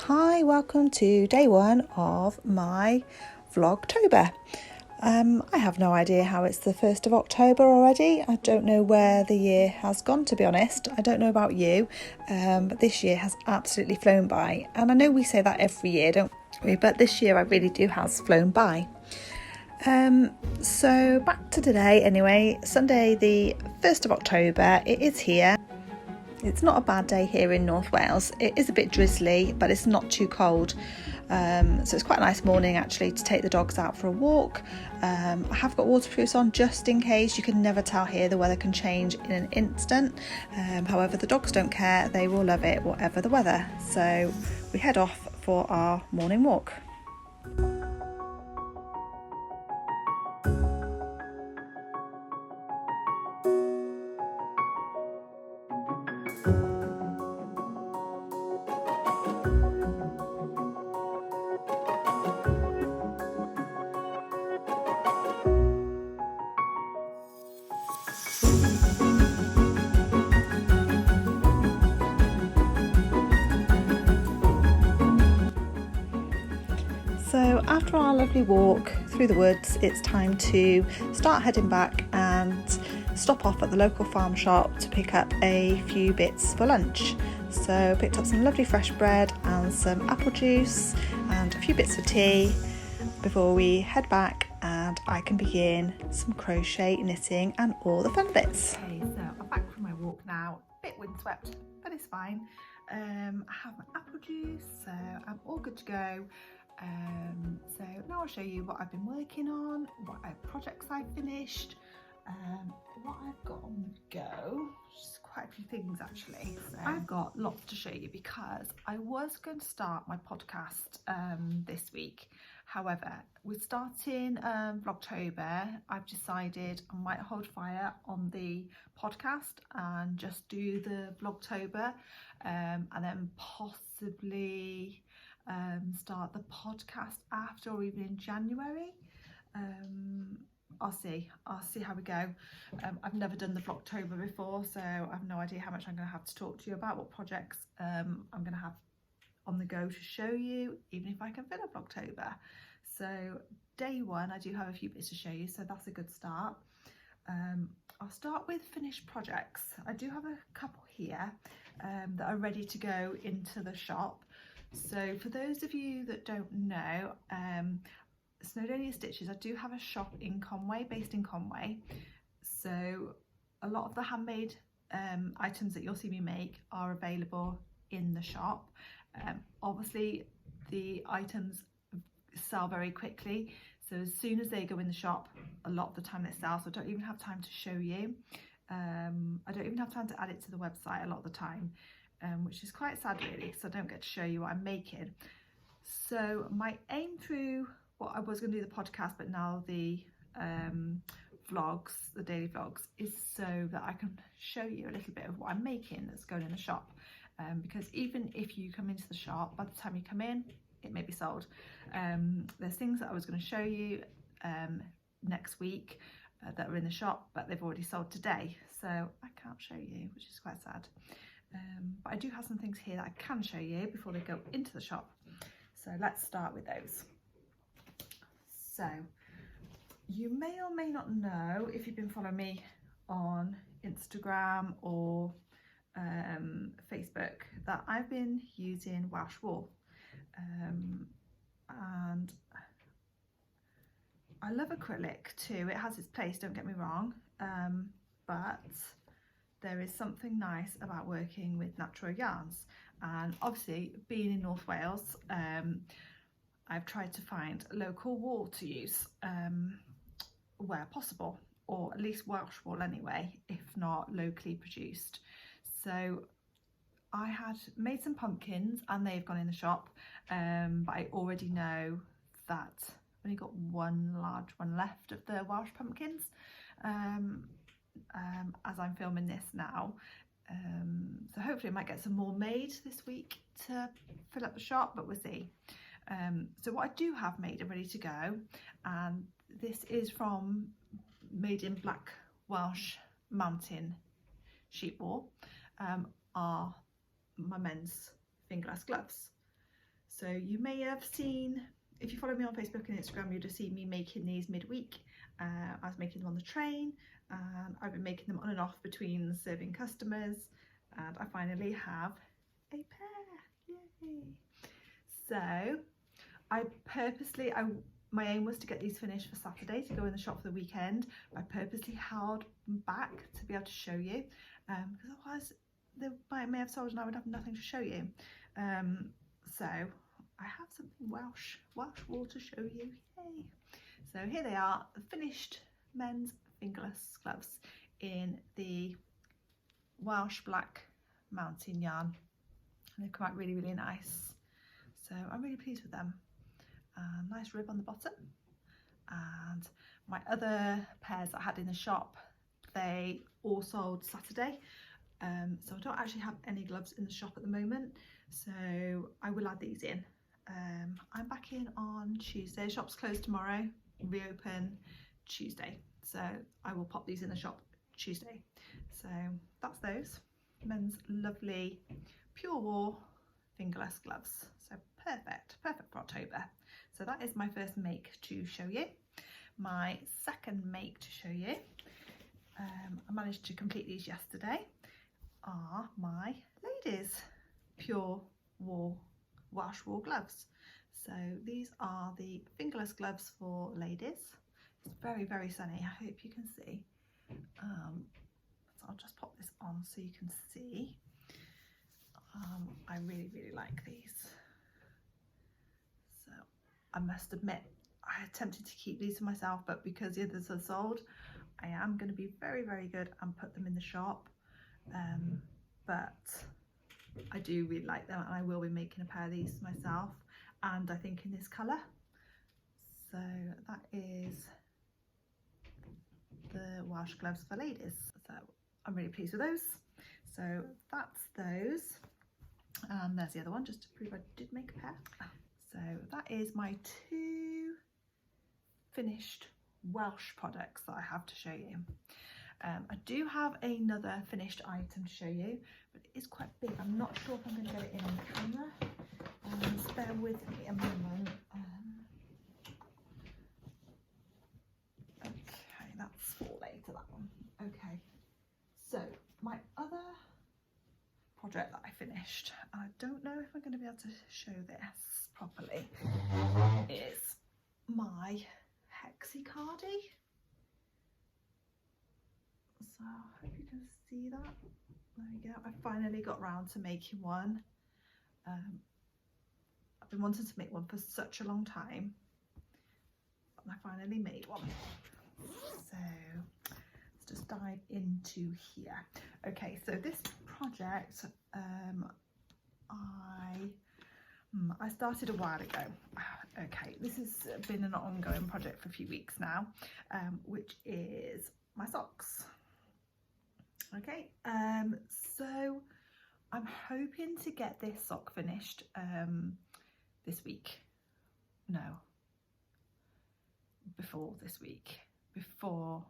Hi, welcome to day one of my Vlogtober. I have no idea how it's the 1st of October already. I don't know where the year has gone, to be honest. I don't know about you, but this year has absolutely flown by. And I know we say that every year, don't we? But this year I really do has flown by. So back to today anyway, Sunday the 1st of October, it is here. It's not a bad day here in North Wales. It is a bit drizzly, but it's not too cold. So it's quite a nice morning actually to take the dogs out for a walk. I have got waterproofs on just in case. You can never tell here, the weather can change in an instant. However, the dogs don't care. They will love it, whatever the weather. So we head off for our morning walk. So after our lovely walk through the woods, it's time to start heading back and stop off at the local farm shop to pick up a few bits for lunch. So picked up some lovely fresh bread and some apple juice and a few bits for tea before we head back and I can begin some crochet, knitting and all the fun bits. Okay, so I'm back from my walk now, a bit windswept, but it's fine. I have my apple juice, so I'm all good to go. So now I'll show you what I've been working on, what projects I've finished, what I've got on the go, just quite a few things actually. So I've got lots to show you because I was going to start my podcast this week. However, we're starting Vlogtober. I've decided I might hold fire on the podcast and just do the Vlogtober and then possibly start the podcast after, or even in January. I'll see how we go. I've never done the Vlogtober before, so I have no idea how much I'm going to have to talk to you about, what projects I'm going to have on the go to show you, even if I can fit a Vlogtober. So day one, I do have a few bits to show you, so that's a good start. I'll start with finished projects. I do have a couple here that are ready to go into the shop. So for those of you that don't know, Snowdonia Stitches, I do have a shop in Conwy, based in Conwy. So a lot of the handmade items that you'll see me make are available in the shop. Obviously the items sell very quickly, so as soon as they go in the shop, a lot of the time they sell, so I don't even have time to show you. I don't even have time to add it to the website a lot of the time. Which is quite sad really, because I don't get to show you what I'm making. So my aim through what I was going to do the podcast, but now the vlogs, the daily vlogs, is so that I can show you a little bit of what I'm making that's going in the shop. Because even if you come into the shop, by the time you come in, it may be sold. There's things that I was going to show you next week that are in the shop, but they've already sold today, so I can't show you, which is quite sad. But I do have some things here that I can show you before they go into the shop. So let's start with those. So you may or may not know, if you've been following me on Instagram or Facebook, that I've been using Welsh wool. And I love acrylic too. It has its place, don't get me wrong, but there is something nice about working with natural yarns, and obviously being in North Wales, I've tried to find local wool to use where possible, or at least Welsh wool anyway, if not locally produced. So I had made some pumpkins and they've gone in the shop, but I already know that I've only got one large one left of the Welsh pumpkins. As I'm filming this now, so hopefully I might get some more made this week to fill up the shop, but we'll see. So what I do have made and ready to go, and this is from Made in Black Welsh Mountain sheep wool, are my men's fingerless gloves. So you may have seen, if you follow me on Facebook and Instagram, you'd have seen me making these midweek. I was making them on the train, and I've been making them on and off between serving customers, and I finally have a pair. Yay! So my aim was to get these finished for Saturday to go in the shop for the weekend. I purposely held back to be able to show you, because otherwise they may have sold and I would have nothing to show you. So I have something Welsh wool to show you. Yay! So here they are, the finished men's fingerless gloves in the Welsh black mountain yarn, and they've come out really, really nice. So I'm really pleased with them. Nice rib on the bottom. And my other pairs that I had in the shop, they all sold Saturday. So I don't actually have any gloves in the shop at the moment, so I will add these in. I'm back in on Tuesday. The shop's closed tomorrow, reopen Tuesday, so I will pop these in the shop Tuesday. So that's those men's lovely pure wool fingerless gloves. So perfect for October. So that is my first make to show you. My second make to show you, I managed to complete these yesterday, are my ladies pure wool Welsh wool gloves. So these are the fingerless gloves for ladies. It's very, very sunny, I hope you can see. So I'll just pop this on so you can see. I really, really like these. So I must admit, I attempted to keep these for myself, but because the others are sold, I am going to be very, very good and put them in the shop. But I do really like them, and I will be making a pair of these myself, and I think in this colour. So that is the Welsh gloves for ladies. So I'm really pleased with those. So that's those, and there's the other one just to prove I did make a pair. So that is my two finished Welsh products that I have to show you. I do have another finished item to show you, but it is quite big. I'm not sure if I'm going to get it in on camera. Just bear with me a moment. Okay, that's for later, that one. Okay, so my other project that I finished, and I don't know if I'm going to be able to show this properly, is my Hexy Cardigan. So I hope you can see that. There we go. I finally got round to making one. I've been wanting to make one for such a long time, and I finally made one. So let's just dive into here. Okay, so this project I started a while ago. Okay, this has been an ongoing project for a few weeks now, which is my socks. Okay, so I'm hoping to get this sock finished this week. No, before this week, before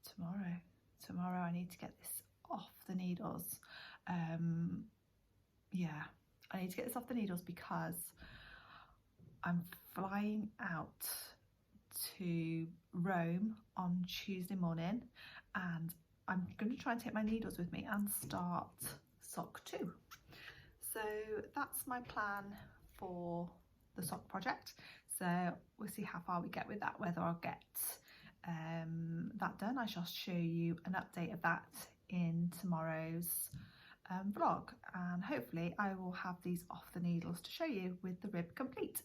tomorrow. Tomorrow I need to get this off the needles. Yeah, I need to get this off the needles because I'm flying out to Rome on Tuesday morning, and I'm going to try and take my needles with me and start sock 2. So that's my plan for the sock project. So we'll see how far we get with that, whether I'll get that done. I shall show you an update of that in tomorrow's vlog, and hopefully I will have these off the needles to show you with the rib complete.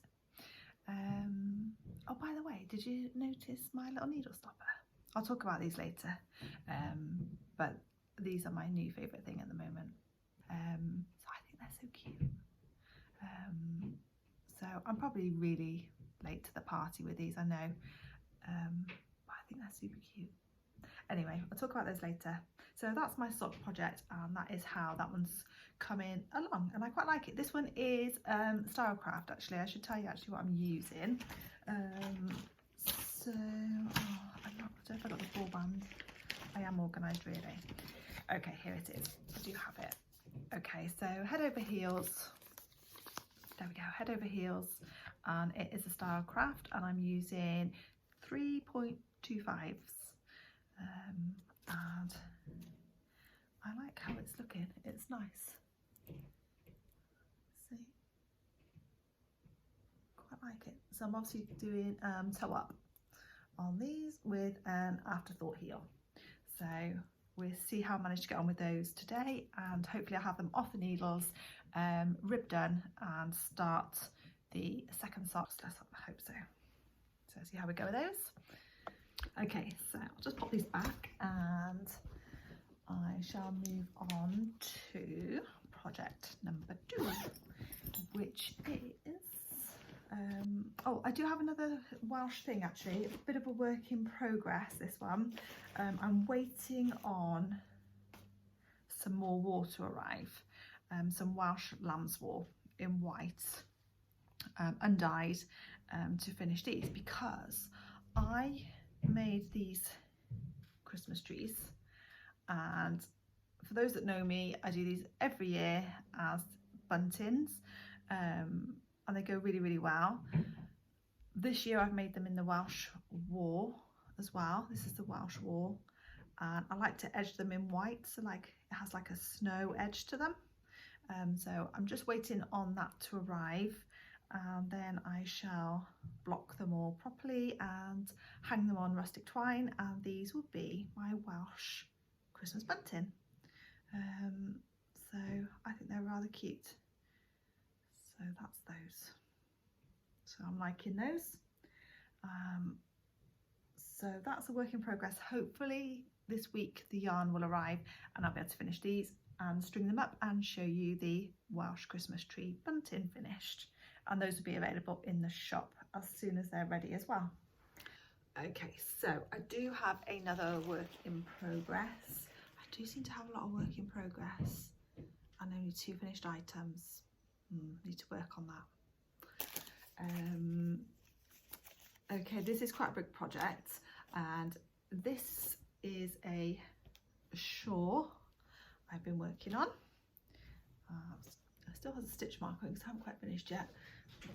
Oh, by the way, did you notice my little needle stopper? I'll talk about these later, but these are my new favourite thing at the moment. So I think they're so cute. So I'm probably really late to the party with these, I know, but I think they're super cute. Anyway, I'll talk about those later. So that's my sock project, and that is how that one's coming along, and I quite like it. This one is Stylecraft, actually. I should tell you actually what I'm using. So I don't know if I got the ball band. I am organised, really. Okay, here it is. I do have it. Okay, so head over heels there we go, head over heels, and it is a style craft, and I'm using 3.25s, and I like how it's looking. It's nice. See, quite like it. So I'm obviously doing toe up on these with an afterthought heel. So we'll see how I manage to get on with those today, and hopefully I'll have them off the needles, rib done, and start the second socks. Let's hope so. So see how we go with those. Okay, so I'll just pop these back and I shall move on to project number 2, which is oh, I do have another Welsh thing actually. It's a bit of a work in progress, this one. I'm waiting on some more wool to arrive, some Welsh lamb's wool in white, undyed, to finish these, because I made these Christmas trees, and for those that know me, I do these every year as buntings, and they go really, really well. This year I've made them in the Welsh wool as well. This is the Welsh wool, and I like to edge them in white, so like it has like a snow edge to them. So I'm just waiting on that to arrive, and then I shall block them all properly and hang them on rustic twine, and these will be my Welsh Christmas bunting. So I think they're rather cute. So that's those. So I'm liking those. So that's a work in progress. Hopefully this week the yarn will arrive and I'll be able to finish these and string them up and show you the Welsh Christmas tree bunting finished. And those will be available in the shop as soon as they're ready as well. Okay, so I do have another work in progress. I do seem to have a lot of work in progress and only 2 finished items. Need to work on that. Okay, this is quite a big project, and this is a shawl I've been working on. It still has a stitch mark on because I haven't quite finished yet.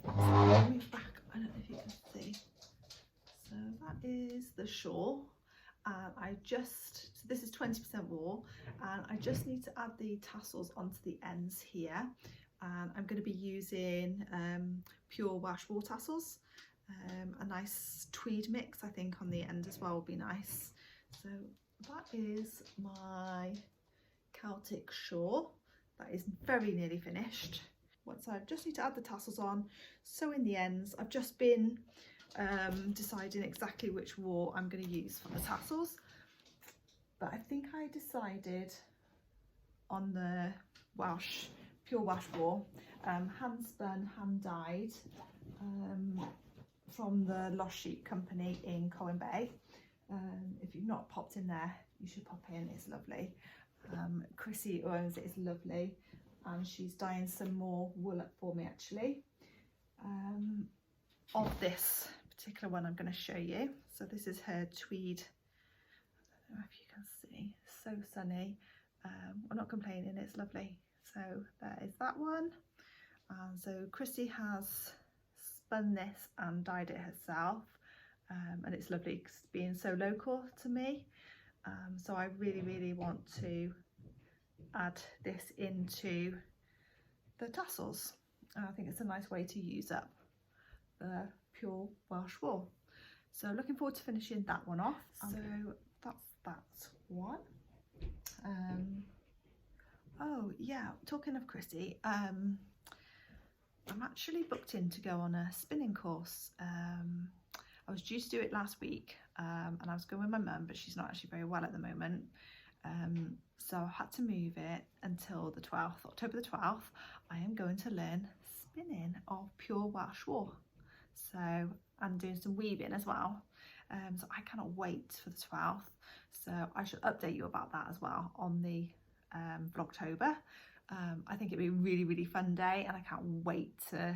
So I'll move back, I don't know if you can see. So that is the shawl, and so this is 20% wool, and I just need to add the tassels onto the ends here, and I'm going to be using pure Welsh wool tassels. A nice tweed mix I think on the end as well would be nice. So that is my Celtic shawl. That is very nearly finished. Once I just need to add the tassels on, sew in the ends. I've just been deciding exactly which wool I'm going to use for the tassels, but I think I decided on the pure Welsh wool, hand spun, hand dyed, from the Lost Sheep company in Conwy. If you've not popped in there, you should pop in, it's lovely. Chrissy, who owns it, is lovely, and she's dyeing some more wool up for me actually. Of this particular one I'm going to show you. So this is her tweed. I don't know if you can see, so sunny. I'm not complaining, it's lovely. So there is that one. And so Chrissy has spun this and dyed it herself, and it's lovely because it's being so local to me. So I really want to add this into the tassels, and I think it's a nice way to use up the pure Welsh wool. So looking forward to finishing that one off. So that's that one. Oh yeah, talking of Chrissy, I'm actually booked in to go on a spinning course. I was due to do it last week, and I was going with my mum, but she's not actually very well at the moment. So I had to move it until the 12th, October the 12th. I am going to learn spinning of pure Welsh wool. So I'm doing some weaving as well. So I cannot wait for the 12th. So I shall update you about that as well on the Vlogtober. I think it'll be a really fun day, and I can't wait to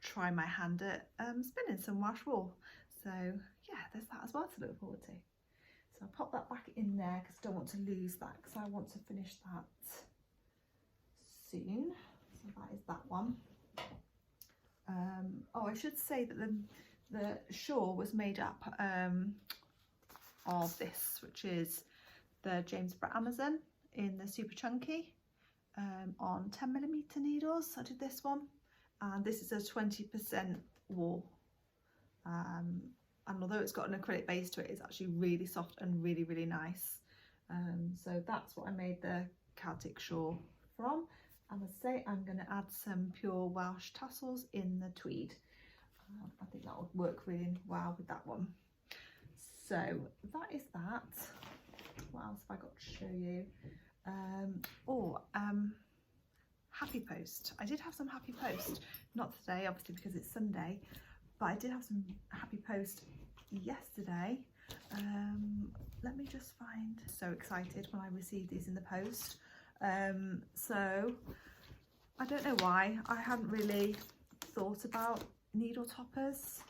try my hand at spinning some Welsh wool. So yeah, there's that as well to look forward to. So I'll pop that back in there because I don't want to lose that, because I want to finish that soon. So that is that one. Oh, I should say that the shawl was made up of this, which is the James Brett Amazon in the super chunky on 10mm needles. I did this one, and this is a 20% wool, and although it's got an acrylic base to it, it's actually really soft and really, really nice. So that's what I made the Celtic shawl from. And I say I'm going to add some pure Welsh tassels in the tweed. I think that would work really well with that one. So that is that. What else have I got to show you? Happy Post. I did have some Happy Post, not today obviously because it's Sunday, but I did have some Happy Post yesterday. Let me just find. So excited when I received these in the post. So I don't know why I hadn't really thought about needle toppers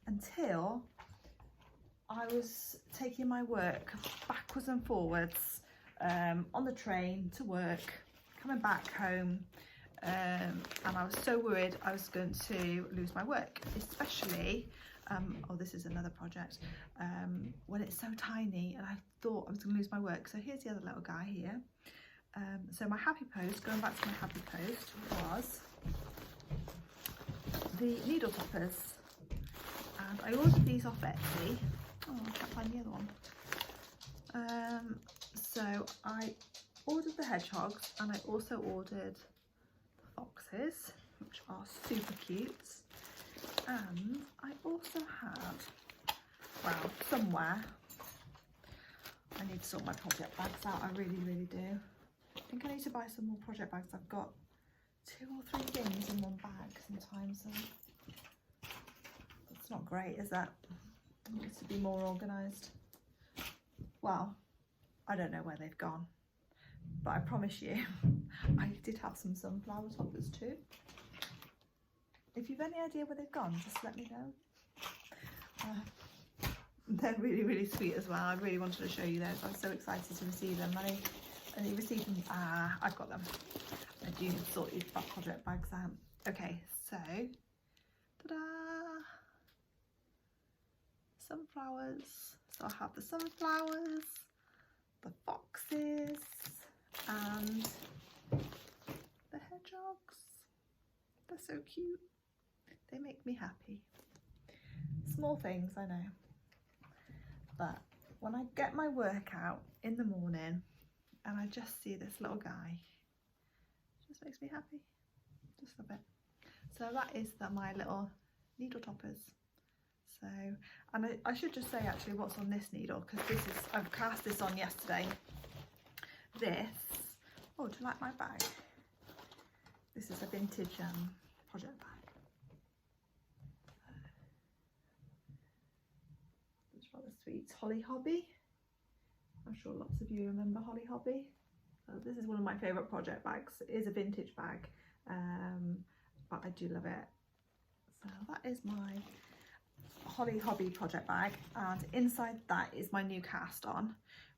until I was taking my work backwards and forwards on the train to work, coming back home, and I was so worried I was going to lose my work, especially oh, this is another project, when it's so tiny, and I thought I was going to lose my work. So here's the other little guy here. So my Happy Post, going back to my Happy Post, was the needle toppers, and I ordered these off Etsy. Oh, I can't find the other one. So I ordered the hedgehogs, and I also ordered the foxes, which are super cute. And I also had, well, somewhere, I need to sort my project bags out, I really, really do. I think I need to buy some more project bags. I've got 2 or 3 things in one bag sometimes, so it's not great, is that? It needs to be more organised. Well, I don't know where they've gone, but I promise you, I did have some sunflower toppers too. If you've any idea where they've gone, just let me know. They're really, really sweet as well. I really wanted to show you those. I was so excited to receive them. I received them. I've got them. I do need to sort these project bags out. Okay, so, ta-da! Sunflowers. So I have the sunflowers, the foxes, and the hedgehogs. They're so cute. They make me happy. Small things, I know. But when I get my work out in the morning and I just see this little guy, it just makes me happy. Just a bit. So that is my little needle toppers. So, and I should just say actually what's on this needle, because this is, I've cast this on yesterday. This, oh, do you like my bag? This is a vintage project bag. It's rather sweet. Holly Hobby. I'm sure lots of you remember Holly Hobby. So this is one of my favourite project bags. It is a vintage bag, but I do love it. So that is my Holly Hobby project bag, and inside that is my new cast on,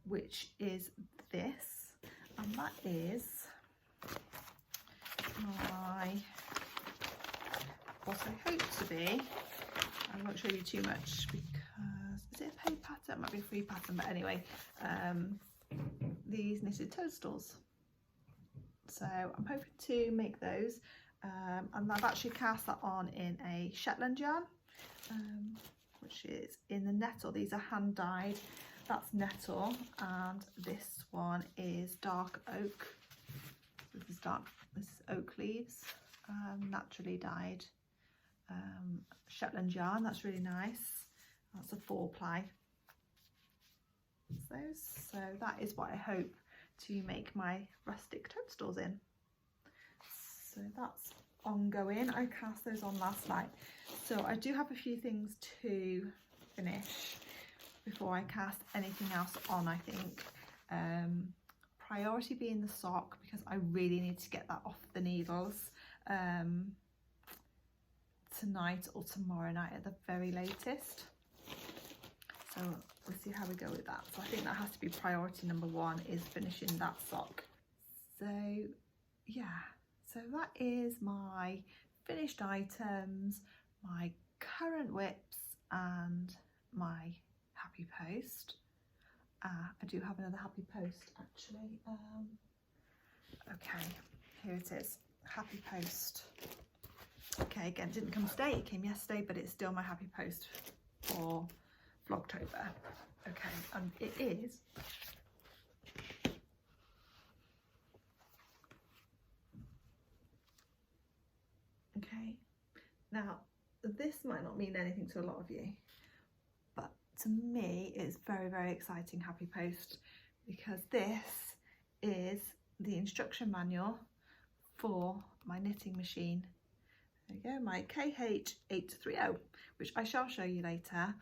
which is this, and that is my, what I hope to be, I won't show you too much because, is it a paid pattern? It might be a free pattern, but anyway, these knitted toadstools. So I'm hoping to make those, and I've actually cast that on in a Shetland yarn, which is in the nettle. These are hand dyed. That's nettle, and this one is dark oak. This is oak leaves, naturally dyed Shetland yarn. That's really nice. That's a 4-ply. So that is what I hope to make my rustic toadstools in. So that's ongoing. I cast those on last night, so I do have a few things to finish before I cast anything else on, I think. Priority being the sock, because I really need to get that off the needles tonight or tomorrow night at the very latest. So we'll see how we go with that. So I think that has to be priority number 1, is finishing that sock. So yeah, so that is my finished items, my current whips and my happy post. I do have another happy post actually. Okay, here it is, happy post. Okay, again, it didn't come today, it came yesterday, but it's still my happy post for Vlogtober. Okay, and it is okay. Now, this might not mean anything to a lot of you, but to me, it's very, very exciting happy post, because this is the instruction manual for my knitting machine. There you go, my KH830, which I shall show you later.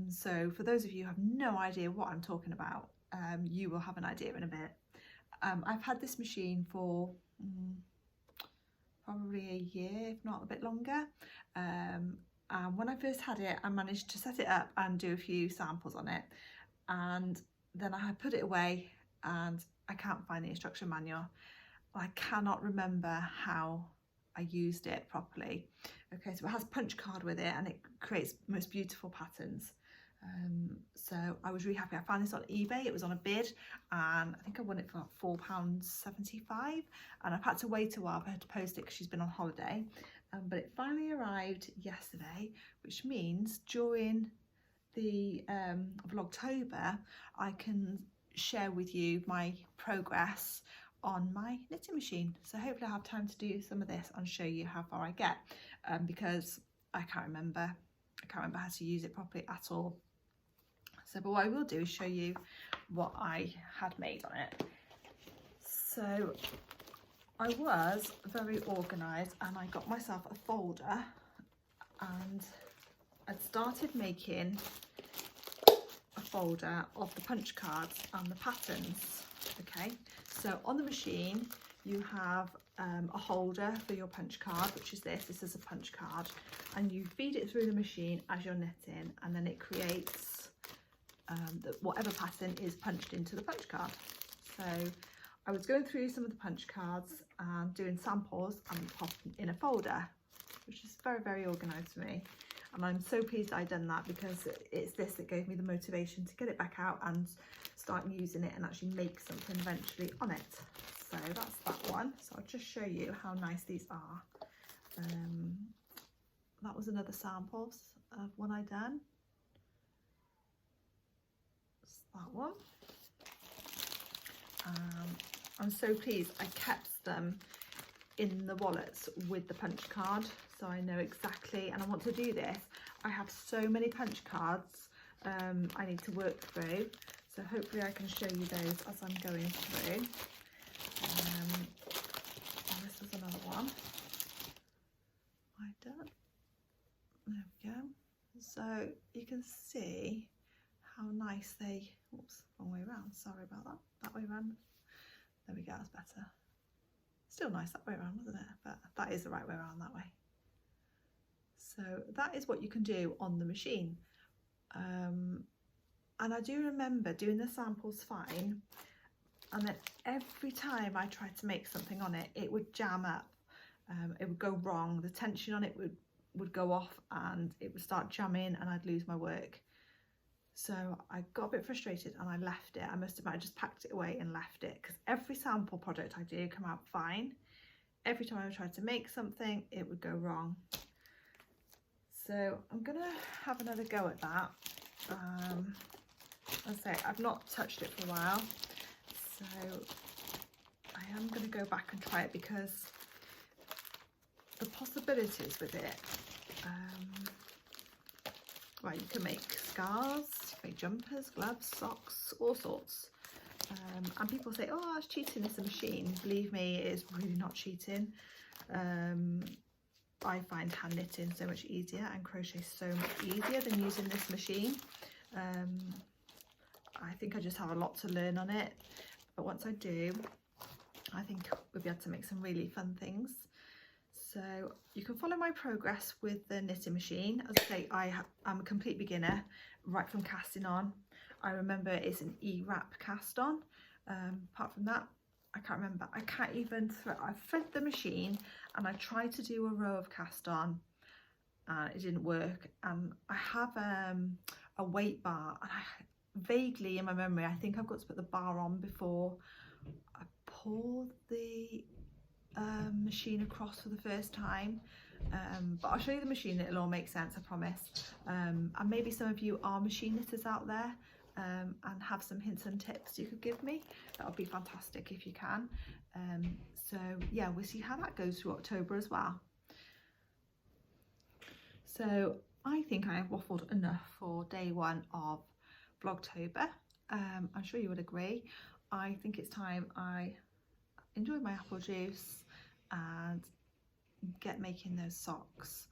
So for those of you who have no idea what I'm talking about, you will have an idea in a bit. I've had this machine for probably a year, if not a bit longer. And when I first had it, I managed to set it up and do a few samples on it. And then I put it away and I can't find the instruction manual. I cannot remember how I used it properly. Okay, so it has punch card with it and it creates most beautiful patterns. So I was really happy. I found this on eBay, it was on a bid, and I think I won it for £4.75, and I've had to wait a while for her to post it because she's been on holiday. But it finally arrived yesterday, which means during the Vlogtober I can share with you my progress on my knitting machine. So hopefully I'll have time to do some of this and show you how far I get, because I can't remember how to use it properly at all. So, but what I will do is show you what I had made on it. So I was very organised and I got myself a folder and I'd started making a folder of the punch cards and the patterns. Okay, so on the machine you have a holder for your punch card, which is this is a punch card, and you feed it through the machine as you're knitting, and then it creates whatever pattern is punched into the punch card. So I was going through some of the punch cards and doing samples and popping in a folder, which is very, very organised for me. And I'm so pleased I'd done that, because it's this that gave me the motivation to get it back out and start using it and actually make something eventually on it. So that's that one. So I'll just show you how nice these are. That was another sample of one I done. It's that one. I'm so pleased I kept them in the wallets with the punch card, so I know exactly, and I want to do this. I have so many punch cards I need to work through, so hopefully I can show you those as I'm going through. And this is another one I done. There we go. So you can see how nice they, oops, wrong way around, sorry about that, that way around. There we go, that's better. Still nice that way around, wasn't it? But that is the right way around that way. So that is what you can do on the machine. And I do remember doing the samples fine, and then every time I tried to make something on it, it would jam up, it would go wrong, the tension on it would go off and it would start jamming and I'd lose my work. So I got a bit frustrated and I left it. I must admit, I just packed it away and left it, because every sample project I do come out fine. Every time I tried to make something, it would go wrong. So I'm gonna have another go at that. As I say, I've not touched it for a while, so I am gonna go back and try it, because the possibilities with it, right, you can make scarves, make jumpers, gloves, socks, all sorts. And people say, oh, it's cheating, it's a machine. Believe me, it is really not cheating. I find hand knitting so much easier and crochet so much easier than using this machine. I think I just have a lot to learn on it, but once I do, I think we'll be able to make some really fun things. So you can follow my progress with the knitting machine. As I say, I'm a complete beginner right from casting on. I remember it's an E-wrap cast on. Apart from that, I can't remember. I can't even thread. I thread the machine and I tried to do a row of cast on and it didn't work. And I have a weight bar, and I vaguely in my memory, I think I've got to put the bar on before I pull the machine across for the first time. But I'll show you the machine, it'll all make sense, I promise. And maybe some of you are machine knitters out there and have some hints and tips you could give me. That would be fantastic if you can. So yeah, we'll see how that goes through October as well. So I think I have waffled enough for day one of Vlogtober. I'm sure you would agree. I think it's time I enjoy my apple juice and get making those socks.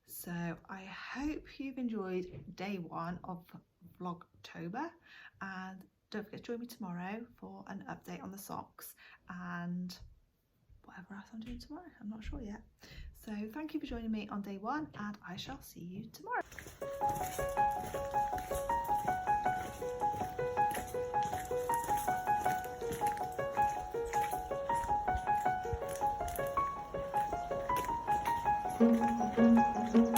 So I hope you've enjoyed day one of Vlogtober, and don't forget to join me tomorrow for an update on the socks and whatever else I'm doing tomorrow. I'm not sure yet. So thank you for joining me on day one, and I shall see you tomorrow. Thank you.